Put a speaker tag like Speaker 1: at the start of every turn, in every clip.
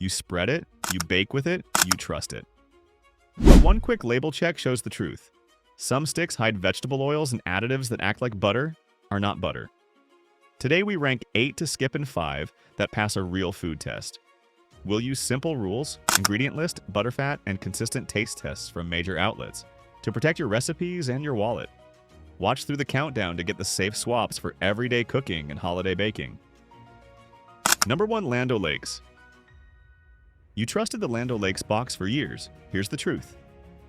Speaker 1: You spread it, you bake with it, you trust it. But one quick label check shows the truth. Some sticks hide vegetable oils and additives that act like butter are not butter. Today we rank 8 to skip and 5 that pass a real food test. We'll use simple rules, ingredient list, butterfat, and consistent taste tests from major outlets to protect your recipes and your wallet. Watch through the countdown to get the safe swaps for everyday cooking and holiday baking. Number 1. Land O'Lakes. You trusted the Land O'Lakes box for years. Here's the truth.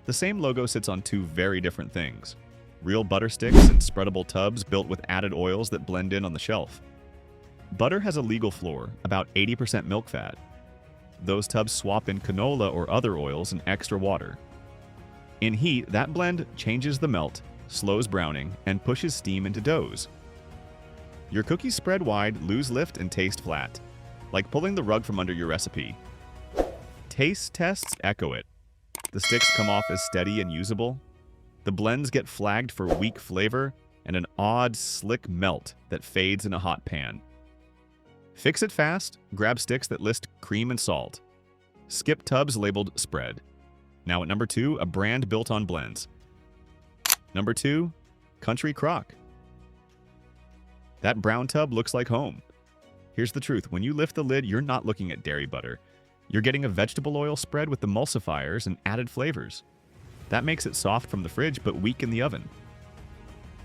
Speaker 1: The same logo sits on two very different things. Real butter sticks and spreadable tubs built with added oils that blend in on the shelf. Butter has a legal floor, about 80% milk fat. Those tubs swap in canola or other oils and extra water. In heat, that blend changes the melt, slows browning, and pushes steam into doughs. Your cookies spread wide, lose lift, and taste flat, like pulling the rug from under your recipe. Taste tests echo it. The sticks come off as steady and usable. The blends get flagged for weak flavor and an odd, slick melt that fades in a hot pan. Fix it fast, grab sticks that list cream and salt. Skip tubs labeled spread. Now at number 2, a brand built on blends. Number 2, Country Crock. That brown tub looks like home. Here's the truth. When you lift the lid, you're not looking at dairy butter. You're getting a vegetable oil spread with emulsifiers and added flavors. That makes it soft from the fridge but weak in the oven.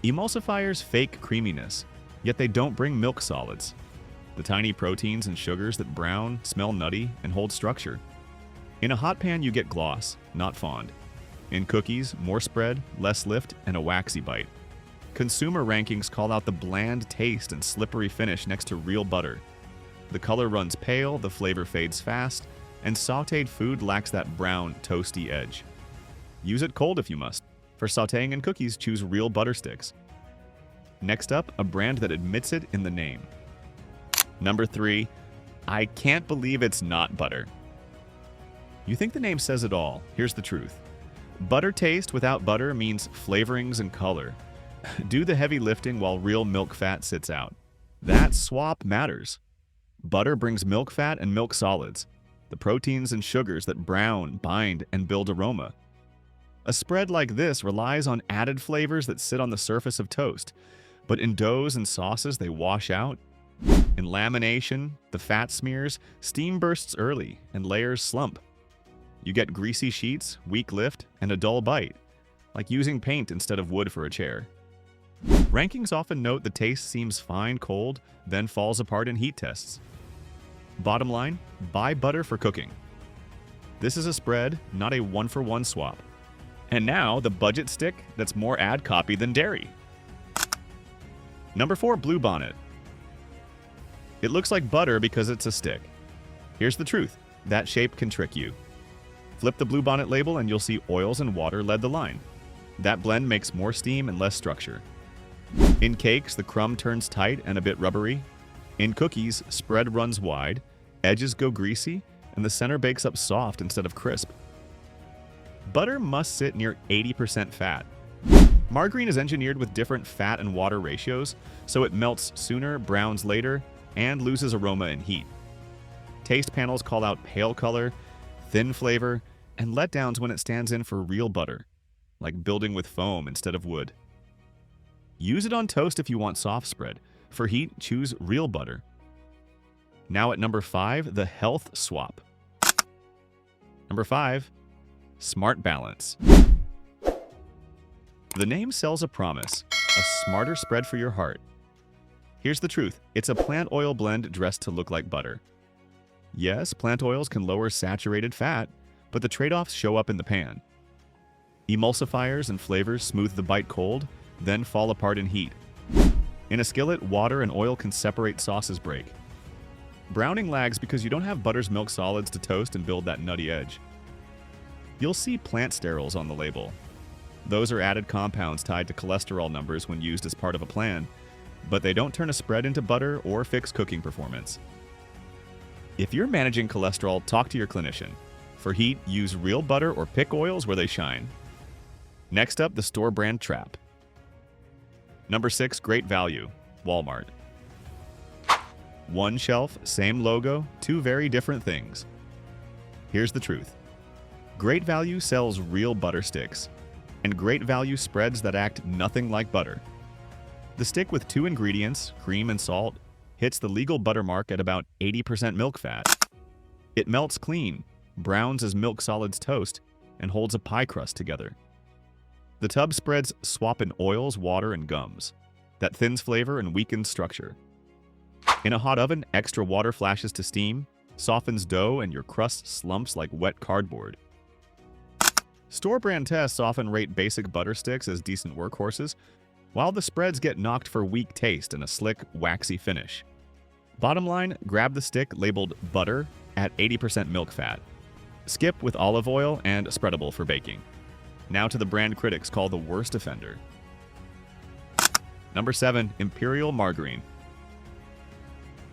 Speaker 1: Emulsifiers fake creaminess, yet they don't bring milk solids. The tiny proteins and sugars that brown, smell nutty, and hold structure. In a hot pan, you get gloss, not fond. In cookies, more spread, less lift, and a waxy bite. Consumer rankings call out the bland taste and slippery finish next to real butter. The color runs pale, the flavor fades fast, and sautéed food lacks that brown, toasty edge. Use it cold if you must. For sautéing and cookies, choose real butter sticks. Next up, a brand that admits it in the name. Number 3, I can't believe it's not butter. You think the name says it all. Here's the truth. Butter taste without butter means flavorings and color. Do the heavy lifting while real milk fat sits out. That swap matters. Butter brings milk fat and milk solids, the proteins and sugars that brown, bind, and build aroma. A spread like this relies on added flavors that sit on the surface of toast, but in doughs and sauces they wash out. In lamination, the fat smears, steam bursts early, and layers slump. You get greasy sheets, weak lift, and a dull bite, like using paint instead of wood for a chair. Rankings often note the taste seems fine cold, then falls apart in heat tests. Bottom line, buy butter for cooking. This is a spread, not a one-for-one swap. And now, the budget stick that's more ad copy than dairy. Number 4, Bluebonnet. It looks like butter because it's a stick. Here's the truth. That shape can trick you. Flip the Bluebonnet label and you'll see oils and water led the line. That blend makes more steam and less structure. In cakes, the crumb turns tight and a bit rubbery. In cookies, spread runs wide, edges go greasy, and the center bakes up soft instead of crisp. Butter must sit near 80% fat. Margarine is engineered with different fat and water ratios, so it melts sooner, browns later, and loses aroma in heat. Taste panels call out pale color, thin flavor, and letdowns when it stands in for real butter, like building with foam instead of wood. Use it on toast if you want soft spread. For heat, choose real butter. Now at number 5, the health swap. Number 5, Smart Balance. The name sells a promise, a smarter spread for your heart. Here's the truth. It's a plant oil blend dressed to look like butter. Yes, plant oils can lower saturated fat, but the trade-offs show up in the pan. Emulsifiers and flavors smooth the bite cold, then fall apart in heat. In a skillet, water and oil can separate sauces break. Browning lags because you don't have butter's milk solids to toast and build that nutty edge. You'll see plant sterols on the label. Those are added compounds tied to cholesterol numbers when used as part of a plan, but they don't turn a spread into butter or fix cooking performance. If you're managing cholesterol, talk to your clinician. For heat, use real butter or pick oils where they shine. Next up, the store brand trap. Number 6, great value, Walmart. One shelf, same logo, two very different things. Here's the truth. Great Value sells real butter sticks, and Great Value spreads that act nothing like butter. The stick with 2 ingredients, cream and salt, hits the legal butter mark at about 80% milk fat. It melts clean, browns as milk solids toast, and holds a pie crust together. The tub spreads swap in oils, water, and gums. That thins flavor and weakens structure. In a hot oven, extra water flashes to steam, softens dough, and your crust slumps like wet cardboard. Store-brand tests often rate basic butter sticks as decent workhorses, while the spreads get knocked for weak taste and a slick, waxy finish. Bottom line, grab the stick labeled butter at 80% milk fat. Skip with olive oil and spreadable for baking. Now to the brand critics call the worst offender. Number 7. Imperial Margarine.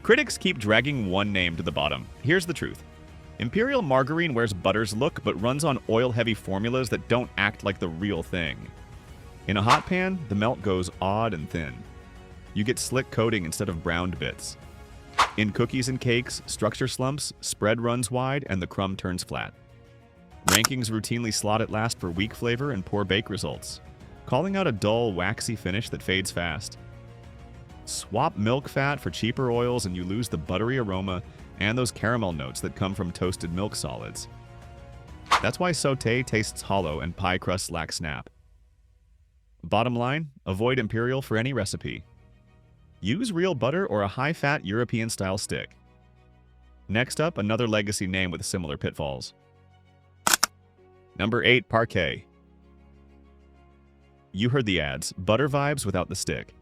Speaker 1: Critics keep dragging one name to the bottom. Here's the truth. Imperial Margarine wears butter's look but runs on oil-heavy formulas that don't act like the real thing. In a hot pan, the melt goes odd and thin. You get slick coating instead of browned bits. In cookies and cakes, structure slumps, spread runs wide, and the crumb turns flat. Rankings routinely slot it last for weak flavor and poor bake results, calling out a dull, waxy finish that fades fast. Swap milk fat for cheaper oils and you lose the buttery aroma and those caramel notes that come from toasted milk solids. That's why sauté tastes hollow and pie crusts lack snap. Bottom line, avoid Imperial for any recipe. Use real butter or a high-fat European-style stick. Next up, another legacy name with similar pitfalls. Number 8. Parquet. You heard the ads, butter vibes without the stick.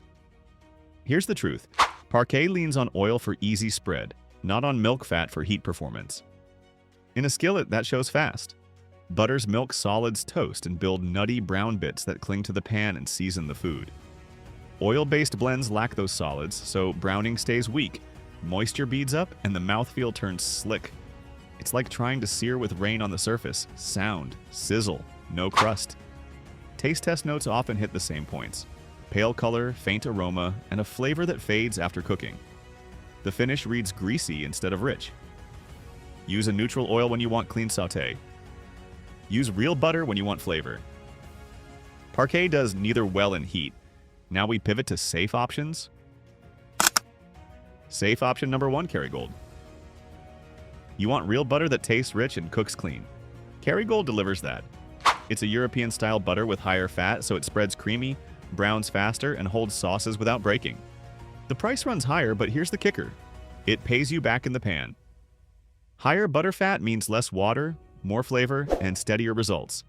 Speaker 1: Here's the truth. Parquet leans on oil for easy spread, not on milk fat for heat performance. In a skillet, that shows fast. Butter's milk solids toast and build nutty brown bits that cling to the pan and season the food. Oil-based blends lack those solids, so browning stays weak, moisture beads up, and the mouthfeel turns slick. It's like trying to sear with rain on the surface. Sound, sizzle, no crust. Taste test notes often hit the same points. Pale color, faint aroma, and a flavor that fades after cooking. The finish reads greasy instead of rich. Use a neutral oil when you want clean sauté. Use real butter when you want flavor. Parquet does neither well in heat. Now we pivot to safe options. Safe option number 1, Kerrygold. You want real butter that tastes rich and cooks clean. Kerrygold delivers that. It's a European-style butter with higher fat, so it spreads creamy, browns faster, and holds sauces without breaking. The price runs higher, but here's the kicker. It pays you back in the pan. Higher butter fat means less water, more flavor, and steadier results.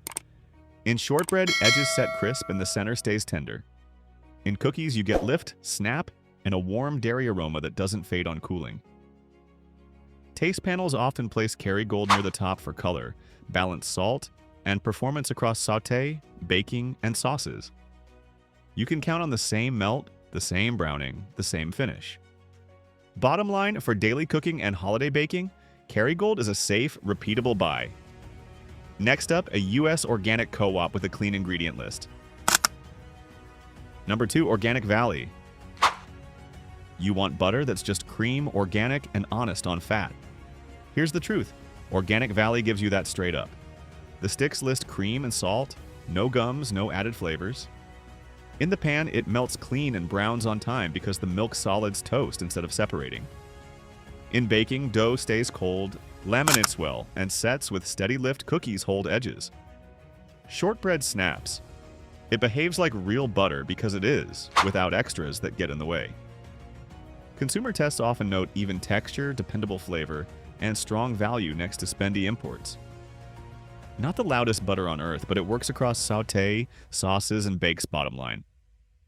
Speaker 1: In shortbread, edges set crisp and the center stays tender. In cookies, you get lift, snap, and a warm dairy aroma that doesn't fade on cooling. Taste panels often place Kerrygold near the top for color, balanced salt, and performance across sauté, baking, and sauces. You can count on the same melt, the same browning, the same finish. Bottom line, for daily cooking and holiday baking, Kerrygold is a safe, repeatable buy. Next up, a U.S. organic co-op with a clean ingredient list. Number 2, Organic Valley. You want butter that's just cream, organic, and honest on fat. Here's the truth. Organic Valley gives you that straight up. The sticks list cream and salt, no gums, no added flavors. In the pan, it melts clean and browns on time because the milk solids toast instead of separating. In baking, dough stays cold, laminates well, and sets with steady lift. Cookies hold edges. Shortbread snaps. It behaves like real butter because it is, without extras that get in the way. Consumer tests often note even texture, dependable flavor, and strong value next to spendy imports. Not the loudest butter on earth, but it works across sauté, sauces, and bakes. Bottom line.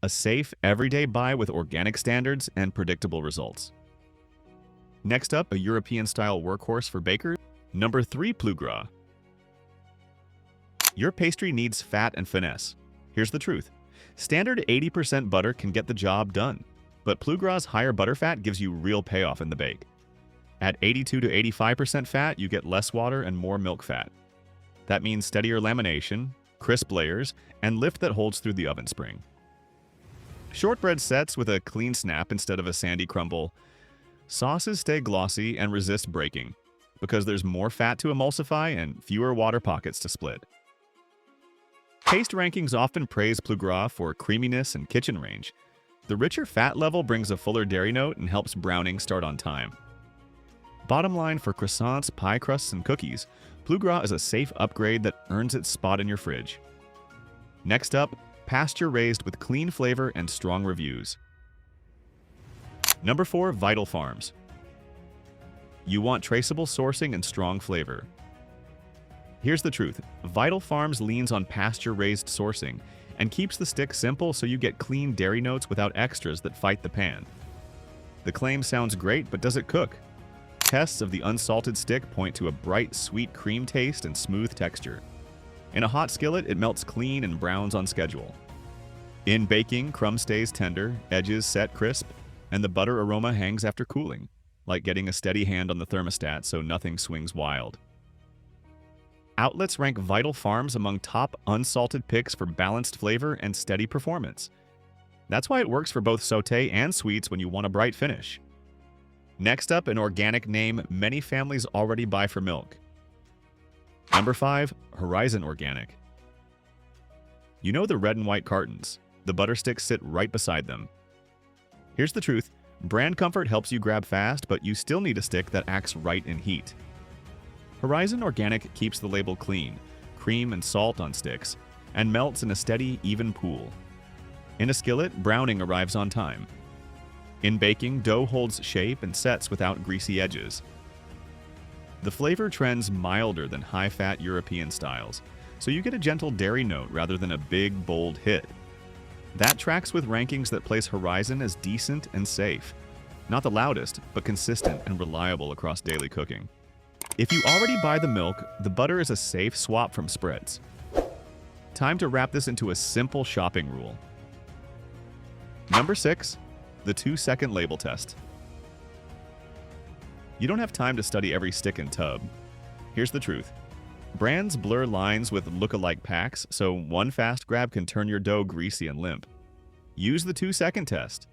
Speaker 1: A safe, everyday buy with organic standards and predictable results. Next up, a European-style workhorse for bakers. Number 3, Plus Gras. Your pastry needs fat and finesse. Here's the truth. Standard 80% butter can get the job done, but Plus Gras' higher butter fat gives you real payoff in the bake. At 82 to 85% fat, you get less water and more milk fat. That means steadier lamination, crisp layers, and lift that holds through the oven spring. Shortbread sets with a clean snap instead of a sandy crumble. Sauces stay glossy and resist breaking. because there's more fat to emulsify and fewer water pockets to split. Taste rankings often praise plus gras for creaminess and kitchen range. The richer fat level brings a fuller dairy note and helps browning start on time. Bottom line for croissants, pie crusts, and cookies, plus gras is a safe upgrade that earns its spot in your fridge. Next up, pasture-raised with clean flavor and strong reviews. Number 4, Vital Farms. You want traceable sourcing and strong flavor. Here's the truth. Vital Farms leans on pasture-raised sourcing and keeps the stick simple so you get clean dairy notes without extras that fight the pan. The claim sounds great, but does it cook? Tests of the unsalted stick point to a bright, sweet cream taste and smooth texture. In a hot skillet, it melts clean and browns on schedule. In baking, crumb stays tender, edges set crisp, and the butter aroma hangs after cooling, like getting a steady hand on the thermostat so nothing swings wild. Outlets rank Vital Farms among top unsalted picks for balanced flavor and steady performance. That's why it works for both sauté and sweets when you want a bright finish. Next up, an organic name many families already buy for milk. Number 5, Horizon Organic. You know the red and white cartons. The butter sticks sit right beside them. Here's the truth. Brand comfort helps you grab fast, but you still need a stick that acts right in heat. Horizon Organic keeps the label clean, cream and salt on sticks, and melts in a steady, even pool. In a skillet, browning arrives on time. In baking, dough holds shape and sets without greasy edges. The flavor trends milder than high-fat European styles, so you get a gentle dairy note rather than a big, bold hit. That tracks with rankings that place Horizon as decent and safe. Not the loudest, but consistent and reliable across daily cooking. If you already buy the milk, the butter is a safe swap from spreads. Time to wrap this into a simple shopping rule. Number 6, the 2-second label test. You don't have time to study every stick and tub. Here's the truth. Brands blur lines with look-alike packs, so one fast grab can turn your dough greasy and limp. Use the 2-second test.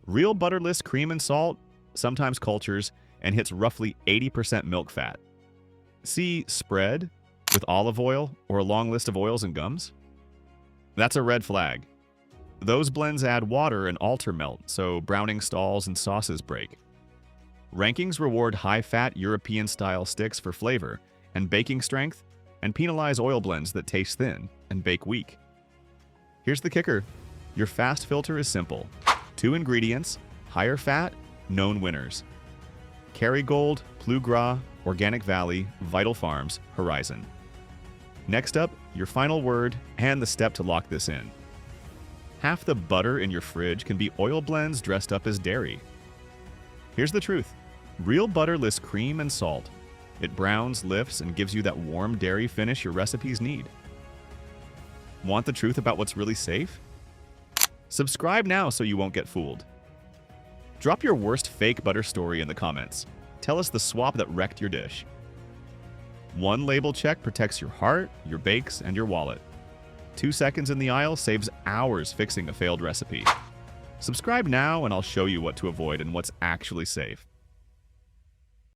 Speaker 1: Real butterless cream and salt, sometimes cultures, and hits roughly 80% milk fat. See spread with olive oil or a long list of oils and gums? That's a red flag. Those blends add water and alter melt, so browning stalls and sauces break. Rankings reward high-fat European-style sticks for flavor and baking strength, and penalize oil blends that taste thin and bake weak. Here's the kicker. Your fast filter is simple. 2 ingredients, higher fat, known winners. Kerrygold, Plus Gras, Organic Valley, Vital Farms, Horizon. Next up, your final word and the step to lock this in. Half the butter in your fridge can be oil blends dressed up as dairy. Here's the truth. Real butter lists cream and salt. It browns, lifts, and gives you that warm dairy finish your recipes need. Want the truth about what's really safe? Subscribe now so you won't get fooled. Drop your worst fake butter story in the comments. Tell us the swap that wrecked your dish. One label check protects your heart, your bakes, and your wallet. 2 seconds in the aisle saves hours fixing a failed recipe. Subscribe now and I'll show you what to avoid and what's actually safe.